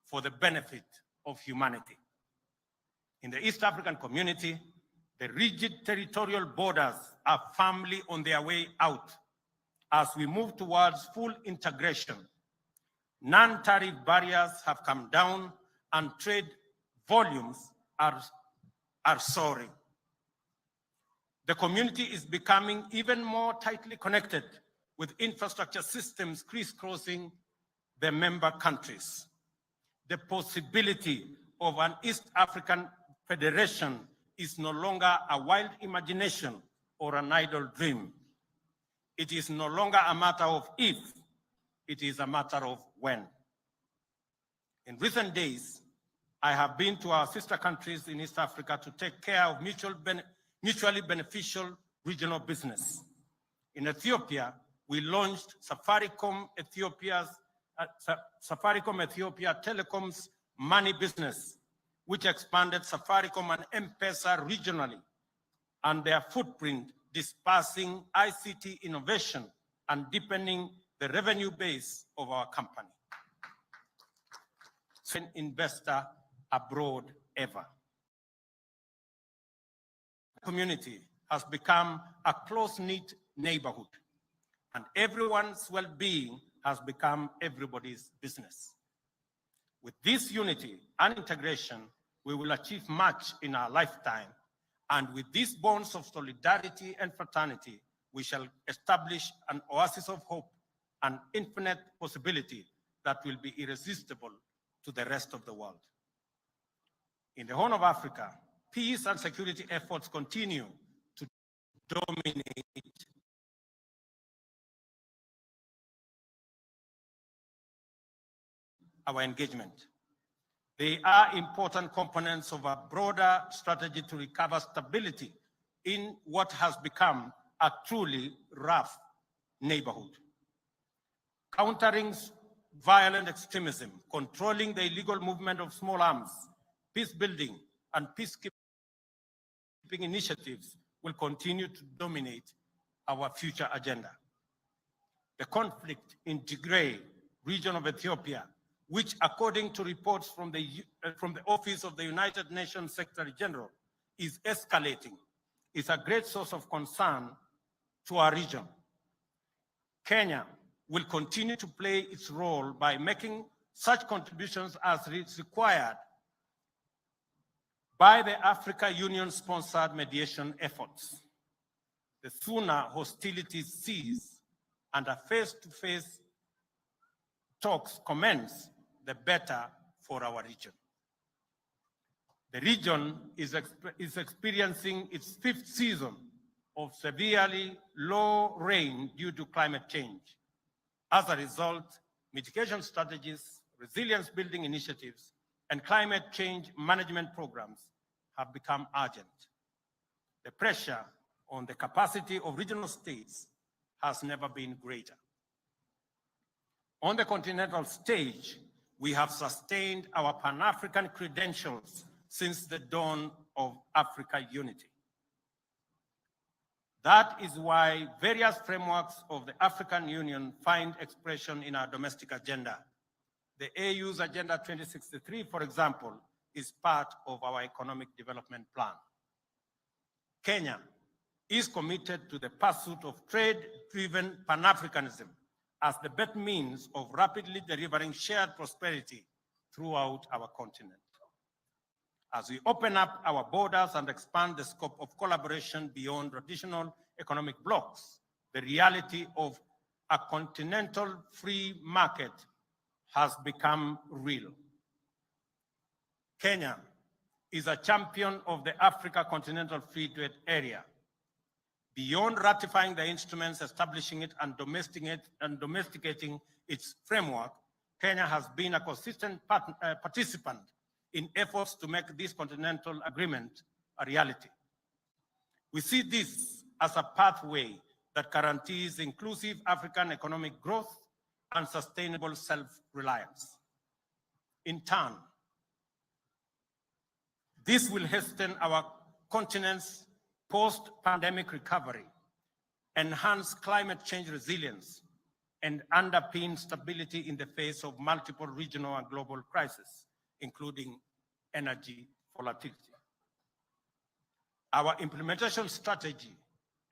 for the benefit of humanity. In the East African community, the rigid territorial borders are firmly on their way out as we move towards full integration. Non-tariff barriers have come down and trade volumes are soaring. The community is becoming even more tightly connected with infrastructure systems crisscrossing the member countries. The possibility of an East African Federation is no longer a wild imagination or an idle dream. It is no longer a matter of if, it is a matter of when. In recent days, I have been to our sister countries in East Africa to take care of mutually beneficial regional business. In Ethiopia, we launched Safaricom Ethiopia Telecom's money business, which expanded Safaricom and M-Pesa regionally and their footprint, dispersing ICT innovation and deepening the revenue base of our company. An investor abroad ever. The community has become a close-knit neighborhood, and everyone's well-being has become everybody's business. With this unity and integration, we will achieve much in our lifetime, and with these bonds of solidarity and fraternity, we shall establish an oasis of hope and infinite possibility that will be irresistible to the rest of the world. In the Horn of Africa, peace and security efforts continue to dominate our engagement. They are important components of a broader strategy to recover stability in what has become a truly rough neighborhood. Countering violent extremism, controlling the illegal movement of small arms, peace building, and peacekeeping initiatives will continue to dominate our future agenda. The conflict in Tigray region of Ethiopia, which according to reports from the Office of the United Nations Secretary General is escalating, is a great source of concern to our region. Kenya will continue to play its role by making such contributions as is required by the Africa Union-sponsored mediation efforts. The sooner hostilities cease and a face-to-face talks commence, the better for our region. The region is experiencing its 5th season of severely low rain due to climate change. As a result, mitigation strategies, resilience building initiatives, and climate change management programs have become urgent. The pressure on the capacity of regional states has never been greater. On the continental stage, we have sustained our Pan-African credentials since the dawn of Africa unity. That is why various frameworks of the African Union find expression in our domestic agenda. The AU's Agenda 2063, for example, is part of our economic development plan. Kenya is committed to the pursuit of trade-driven Pan-Africanism as the best means of rapidly delivering shared prosperity throughout our continent. As we open up our borders and expand the scope of collaboration beyond traditional economic blocs, the reality of a continental free market has become real. Kenya is a champion of the Africa Continental Free Trade Area. Beyond ratifying the instruments establishing it and domesticating its framework, Kenya has been a consistent participant in efforts to make this continental agreement a reality. We see this as a pathway that guarantees inclusive African economic growth and sustainable self-reliance. In turn, this will hasten our continent's post-pandemic recovery, enhance climate change resilience, and underpin stability in the face of multiple regional and global crises, including energy volatility. Our implementation strategy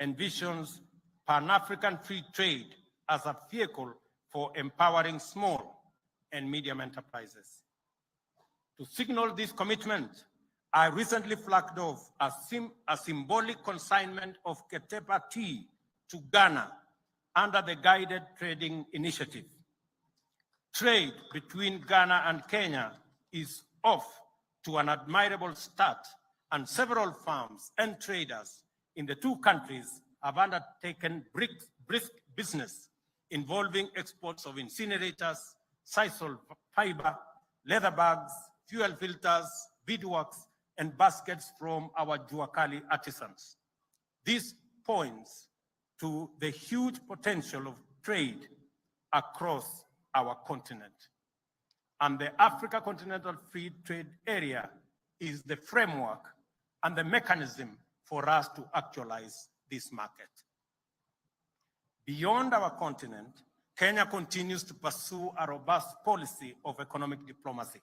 envisions Pan-African free trade as a vehicle for empowering small and medium enterprises. To signal this commitment, I recently flagged off a symbolic consignment of Ketepa tea to Ghana under the Guided Trading Initiative. Trade between Ghana and Kenya is off to an admirable start, and several firms and traders in the two countries have undertaken brisk business involving exports of incinerators, sisal fiber, leather bags, fuel filters, beadworks, and baskets from our Juakali artisans. This points to the huge potential of trade across our continent. And the Africa Continental Free Trade Area is the framework and the mechanism for us to actualize this market. Beyond our continent, Kenya continues to pursue a robust policy of economic diplomacy.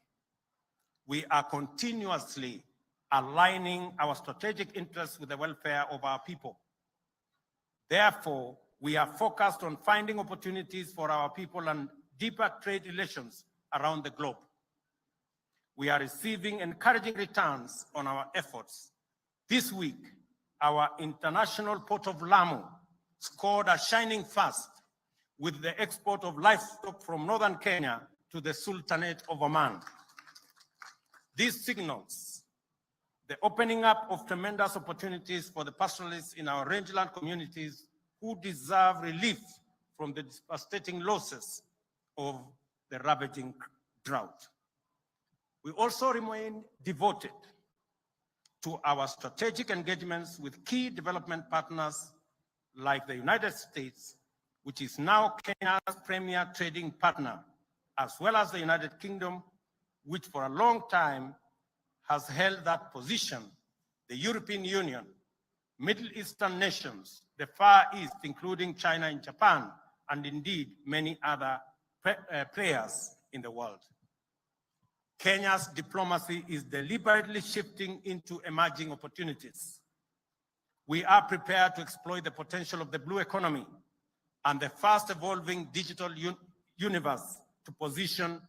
We are continuously aligning our strategic interests with the welfare of our people. Therefore, we are focused on finding opportunities for our people and deeper trade relations around the globe. We are receiving encouraging returns on our efforts. This week, our international port of Lamu scored a shining first with the export of livestock from northern Kenya to the Sultanate of Oman. This signals the opening up of tremendous opportunities for the pastoralists in our rangeland communities who deserve relief from the devastating losses of the ravaging drought. We also remain devoted to our strategic engagements with key development partners like the United States, which is now Kenya's premier trading partner, as well as the United Kingdom, which for a long time has held that position, the European Union, Middle Eastern nations, the Far East, including China and Japan, and indeed many other players in the world. Kenya's diplomacy is deliberately shifting into emerging opportunities. We are prepared to exploit the potential of the blue economy and the fast-evolving digital universe to position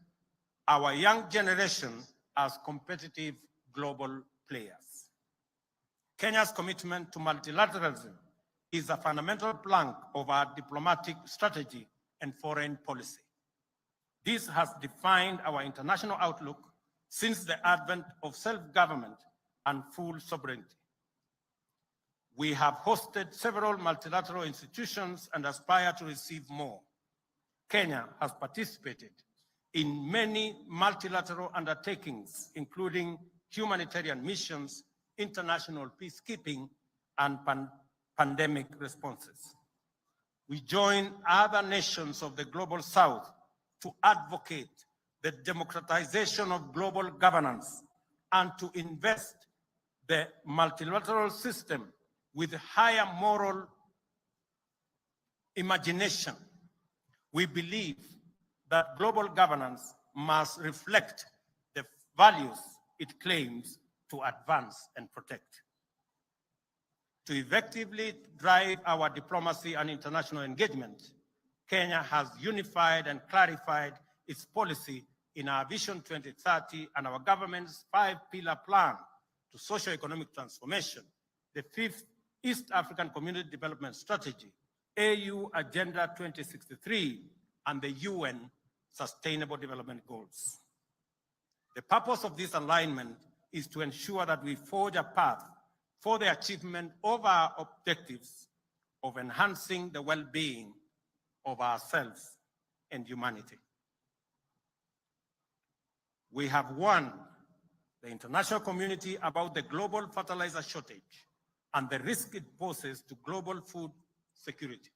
our young generation as competitive global players. Kenya's commitment to multilateralism is a fundamental plank of our diplomatic strategy and foreign policy. This has defined our international outlook since the advent of self-government and full sovereignty. We have hosted several multilateral institutions and aspire to receive more. Kenya has participated in many multilateral undertakings, including humanitarian missions, international peacekeeping, and pandemic responses. We join other nations of the Global South to advocate the democratization of global governance and to invest the multilateral system with higher moral imagination. We believe that global governance must reflect the values it claims to advance and protect. To effectively drive our diplomacy and international engagement, Kenya has unified and clarified its policy in our Vision 2030 and our government's 5-pillar plan to socio-economic transformation, the 5th East African Community Development Strategy, AU Agenda 2063, and the UN Sustainable Development Goals. The purpose of this alignment is to ensure that we forge a path for the achievement of our objectives of enhancing the well-being of ourselves and humanity. We have warned the international community about the global fertilizer shortage and the risk it poses to global food security.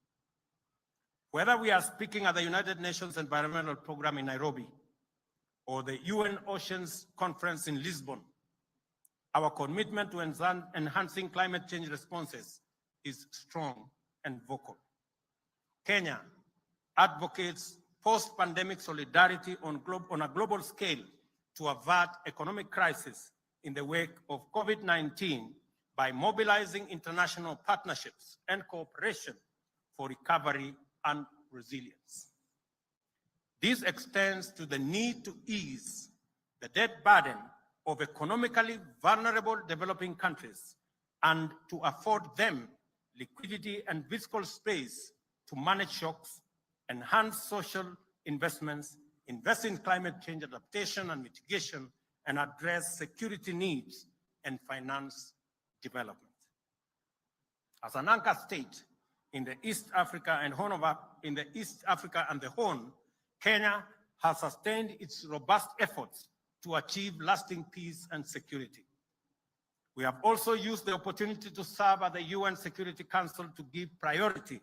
Whether we are speaking at the United Nations Environmental Program in Nairobi or the UN Oceans Conference in Lisbon, our commitment to enhancing climate change responses is strong and vocal. Kenya advocates post-pandemic solidarity on a global scale to avert economic crisis in the wake of COVID-19 by mobilizing international partnerships and cooperation for recovery and resilience. This extends to the need to ease the debt burden of economically vulnerable developing countries and to afford them liquidity and fiscal space to manage shocks, enhance social investments, invest in climate change adaptation and mitigation, and address security needs and finance development. As an anchor state in the East Africa and the Horn, Kenya has sustained its robust efforts to achieve lasting peace and security. We have also used the opportunity to serve at the UN Security Council to give priority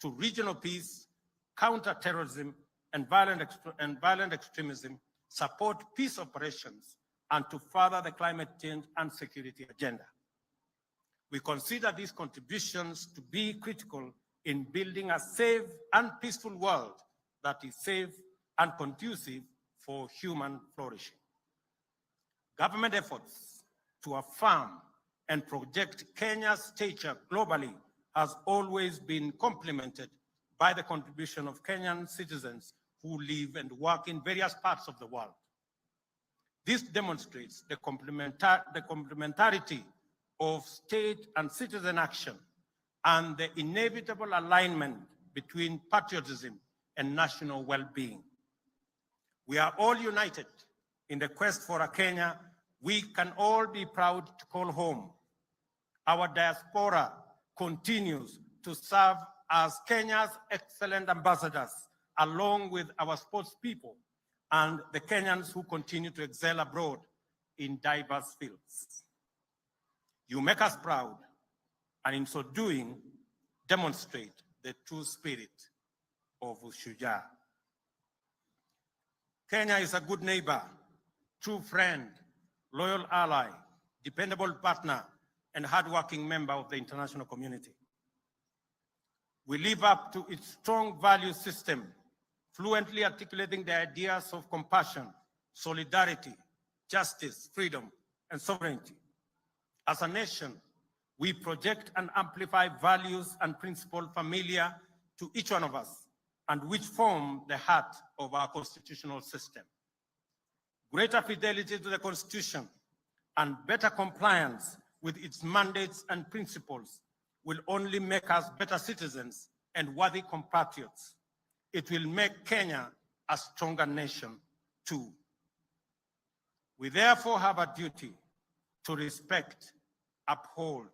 to regional peace, counter terrorism and violent extremism, support peace operations, and to further the climate change and security agenda. We consider these contributions to be critical in building a safe and peaceful world that is safe and conducive for human flourishing. Government efforts to affirm and project Kenya's stature globally has always been complemented by the contribution of Kenyan citizens who live and work in various parts of the world. This demonstrates the complementarity of state and citizen action and the inevitable alignment between patriotism and national well-being. We are all united in the quest for a Kenya we can all be proud to call home. Our diaspora continues to serve as Kenya's excellent ambassadors, along with our sports people and the Kenyans who continue to excel abroad in diverse fields. You make us proud, and in so doing, demonstrate the true spirit of Mashujaa. Kenya is a good neighbor, true friend, loyal ally, dependable partner, and hardworking member of the international community. We live up to its strong value system, fluently articulating the ideas of compassion, solidarity, justice, freedom, and sovereignty. As a nation, we project and amplify values and principles familiar to each one of us and which form the heart of our constitutional system. Greater fidelity to the Constitution and better compliance with its mandates and principles will only make us better citizens and worthy compatriots. It will make Kenya a stronger nation too. We therefore have a duty to respect, uphold,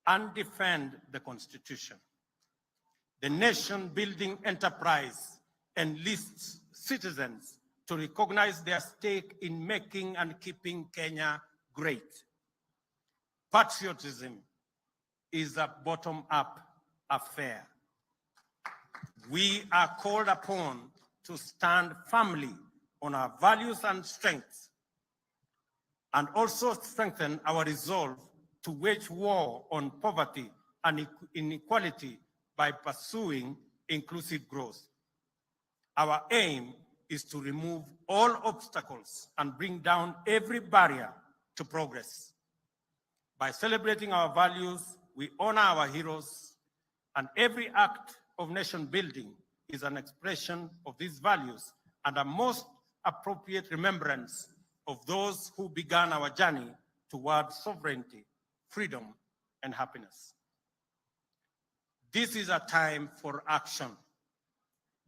and defend the Constitution. The nation-building enterprise enlists citizens to recognize their stake in making and keeping Kenya great. Patriotism is a bottom-up affair. We are called upon to stand firmly on our values and strengths, and also strengthen our resolve to wage war on poverty and inequality by pursuing inclusive growth. Our aim is to remove all obstacles and bring down every barrier to progress. By celebrating our values, we honor our heroes, and every act of nation building is an expression of these values and a most appropriate remembrance of those who began our journey towards sovereignty, freedom, and happiness. This is a time for action.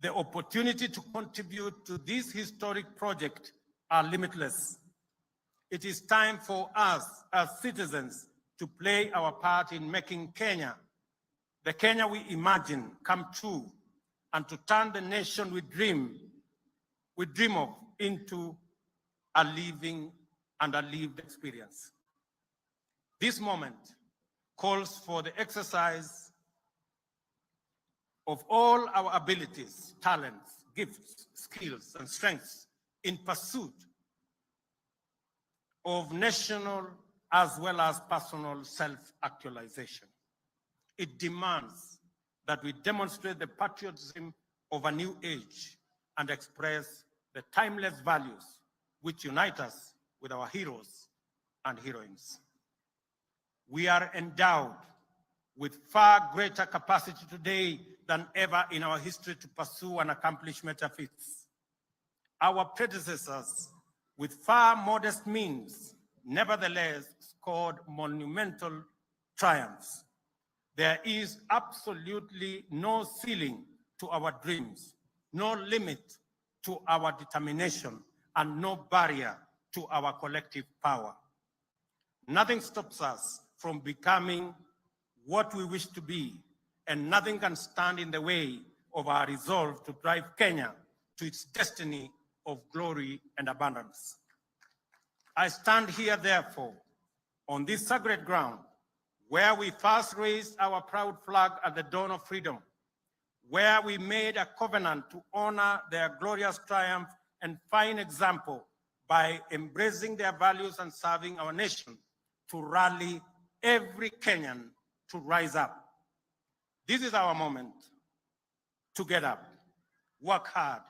The opportunity to contribute to this historic project are limitless. It is time for us as citizens to play our part in making Kenya, the Kenya we imagine, come true, and to turn the nation we dream of into a living and a lived experience. This moment calls for the exercise of all our abilities, talents, gifts, skills, and strengths in pursuit of national as well as personal self-actualization. It demands that we demonstrate the patriotism of a new age and express the timeless values which unite us with our heroes and heroines. We are endowed with far greater capacity today than ever in our history to pursue and accomplish major feats. Our predecessors, with far modest means, nevertheless scored monumental triumphs. There is absolutely no ceiling to our dreams, no limit to our determination, and no barrier to our collective power. Nothing stops us from becoming what we wish to be, and nothing can stand in the way of our resolve to drive Kenya to its destiny of glory and abundance. I stand here, therefore, on this sacred ground, where we first raised our proud flag at the dawn of freedom, where we made a covenant to honor their glorious triumph and fine example by embracing their values and serving our nation, to rally every Kenyan to rise up. This is our moment to get up, work hard,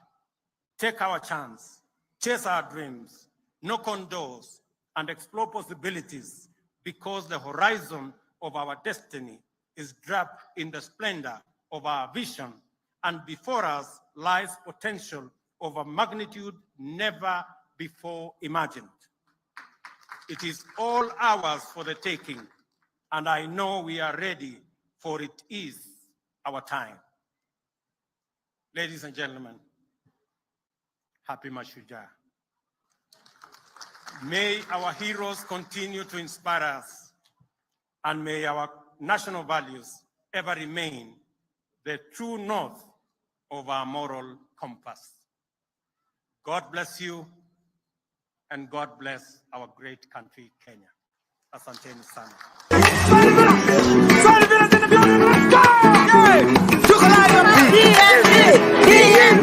take our chance, chase our dreams, knock on doors, and explore possibilities, because the horizon of our destiny is draped in the splendor of our vision, and before us lies potential of a magnitude never before imagined. It is all ours for the taking, and I know we are ready, for it is our time. Ladies and gentlemen, happy Mashujaa. May our heroes continue to inspire us, and may our national values ever remain the true north of our moral compass. God bless you, and God bless our great country, Kenya. Asanteni sana.